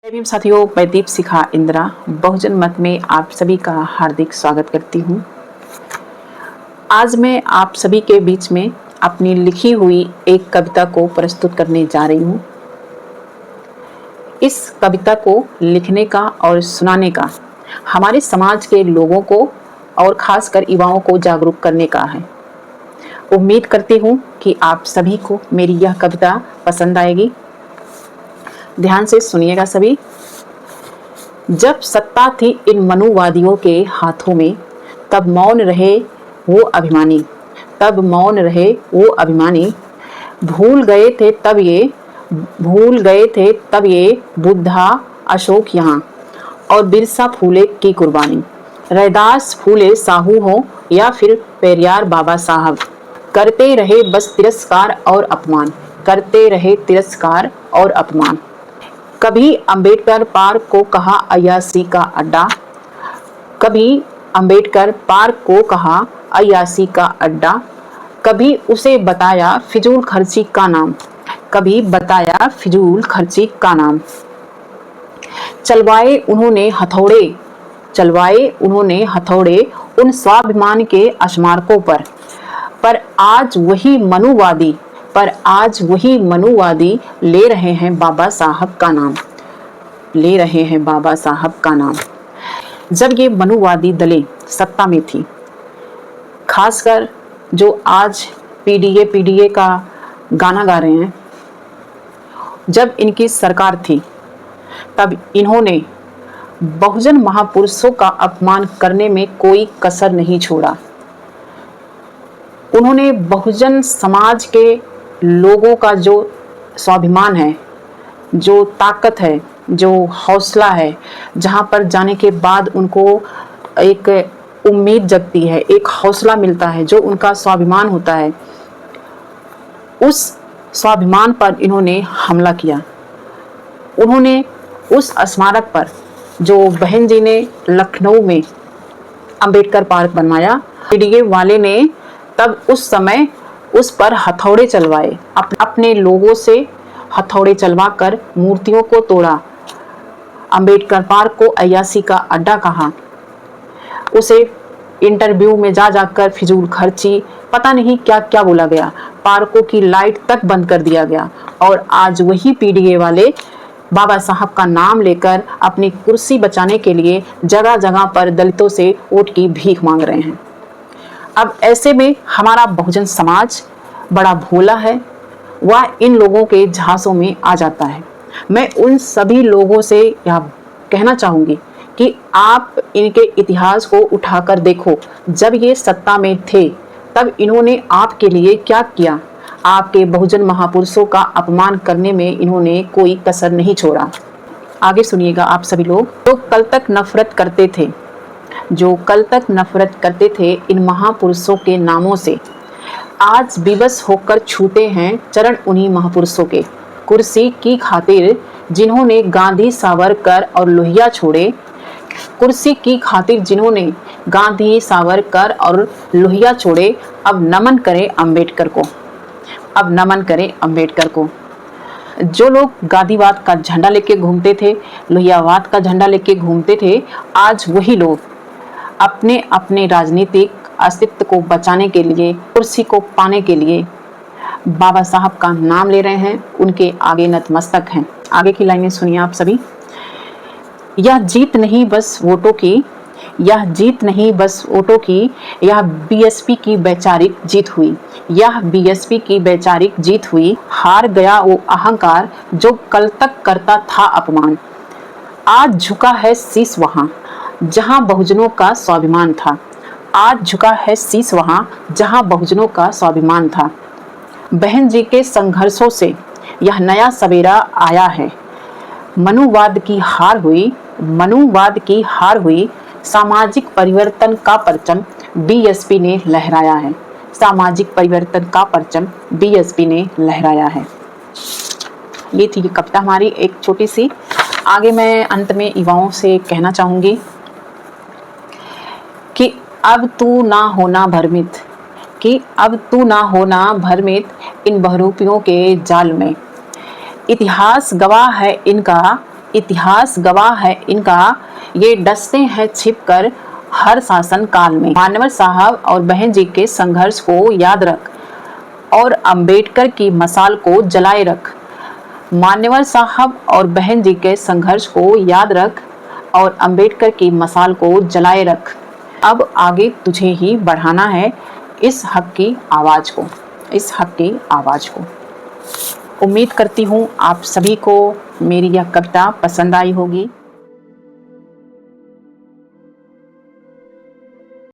जय भीम साथियों, मैं दीप शिखा इंदिरा बहुजन मत में आप सभी का हार्दिक स्वागत करती हूँ। आज मैं आप सभी के बीच में अपनी लिखी हुई एक कविता को प्रस्तुत करने जा रही हूँ। इस कविता को लिखने का और सुनाने का हमारे समाज के लोगों को और खासकर युवाओं को जागरूक करने का है। उम्मीद करती हूँ कि आप सभी को मेरी यह कविता पसंद आएगी। ध्यान से सुनिएगा सभी। जब सत्ता थी इन मनुवादियों के हाथों में, तब मौन रहे वो अभिमानी, तब मौन रहे वो अभिमानी। भूल गए थे तब ये बुद्धा अशोक यहाँ और बिरसा फूले की कुर्बानी। रैदास फूले साहू हो या फिर पेरियार बाबा साहब, करते रहे बस तिरस्कार और अपमान, करते रहे तिरस्कार और अपमान। कभी अंबेडकर पार्क को कहा अय्यासी का अड्डा, कभी अंबेडकर पार्क को कहा अय्यासी का अड्डा। कभी उसे बताया फिजूल खर्ची का नाम, कभी बताया फिजूल खर्ची का नाम। चलवाए उन्होंने हथौड़े उन स्वाभिमान के अस्मारकों पर आज वही मनुवादी ले रहे हैं बाबा साहब का नाम, ले रहे हैं बाबा साहब का नाम। जब ये मनुवादी दलें सत्ता में थी, खासकर जो आज पीडीए का गाना गा रहे हैं, जब इनकी सरकार थी तब इन्होंने बहुजन महापुरुषों का अपमान करने में कोई कसर नहीं छोड़ा। उन्होंने बहुजन समाज के लोगों का जो स्वाभिमान है, जो ताकत है, जो हौसला है, जहाँ पर जाने के बाद उनको एक उम्मीद जगती है, एक हौसला मिलता है, जो उनका स्वाभिमान होता है, उस स्वाभिमान पर इन्होंने हमला किया। उन्होंने उस स्मारक पर जो बहन जी ने लखनऊ में अंबेडकर पार्क बनवाया, पीडीए वाले ने तब उस समय उस पर हथौड़े चलवाए, अपने लोगों से हथौड़े चलवाकर मूर्तियों को तोड़ा। अंबेडकर पार्क को अय्यासी का अड्डा कहा। उसे इंटरव्यू में जाकर फिजूल खर्ची, पता नहीं क्या क्या बोला गया। पार्कों की लाइट तक बंद कर दिया गया। और आज वही पीडीए वाले बाबा साहब का नाम लेकर अपनी कुर्सी बचाने के लिए जगह जगह पर दलितों से वोट की भीख मांग रहे हैं। अब ऐसे में हमारा बहुजन समाज बड़ा भोला है, वह इन लोगों के झांसों में आ जाता है। मैं उन सभी लोगों से यह कहना चाहूँगी कि आप इनके इतिहास को उठाकर देखो। जब ये सत्ता में थे तब इन्होंने आपके लिए क्या किया। आपके बहुजन महापुरुषों का अपमान करने में इन्होंने कोई कसर नहीं छोड़ा। आगे सुनिएगा आप सभी लोग। जो कल तक नफरत करते थे इन महापुरुषों के नामों से, आज विवश होकर छूते हैं चरण उन्हीं महापुरुषों के। कुर्सी की खातिर जिन्होंने गांधी सावरकर और लोहिया छोड़े, कुर्सी की खातिर जिन्होंने गांधी सावरकर और लोहिया छोड़े, अब नमन करें अंबेडकर को, अब नमन करें अंबेडकर को। जो लोग गांधीवाद का झंडा लेके घूमते थे, लोहियावाद का झंडा लेके घूमते थे, आज वही लोग अपने अपने राजनीतिक अस्तित्व को बचाने के लिए, कुर्सी को पाने के लिए बाबा साहब का नाम ले रहे हैं, उनके आगे नतमस्तक हैं। आगे की लाइनें सुनिए आप सभी। यह जीत नहीं बस वोटों की, यह जीत नहीं बस वोटों की, यह बीएसपी की वैचारिक जीत हुई, यह बीएसपी की वैचारिक जीत हुई। हार गया वो अहंकार जो कल तक करता था अपमान, आज झुका है शीश वहाँ जहाँ बहुजनों का स्वाभिमान था, आज झुका है शीश वहाँ जहाँ बहुजनों का स्वाभिमान था। बहन जी के संघर्षों से यह नया सवेरा आया है। मनुवाद की हार हुई, सामाजिक परिवर्तन का परचम बीएसपी ने लहराया है, सामाजिक परिवर्तन का परचम बीएसपी ने लहराया है। ये थी कविता हमारी एक छोटी सी। आगे मैं अंत में युवाओं से कहना चाहूँगी कि अब तू ना होना भ्रमित इन बहुरूपियों के जाल में। इतिहास गवाह है इनका इतिहास गवाह है इनका, ये डसते हैं छिपकर हर शासन काल में। मान्यवर साहब और बहन जी के संघर्ष को याद रख और अंबेडकर की मसाल को जलाए रख। मान्यवर साहब और बहन जी के संघर्ष को याद रख और अंबेडकर की मसाल को जलाए रख। अब आगे तुझे ही बढ़ाना है इस हक की आवाज़ को, इस हक की आवाज़ को। उम्मीद करती हूँ आप सभी को मेरी यह कविता पसंद आई होगी।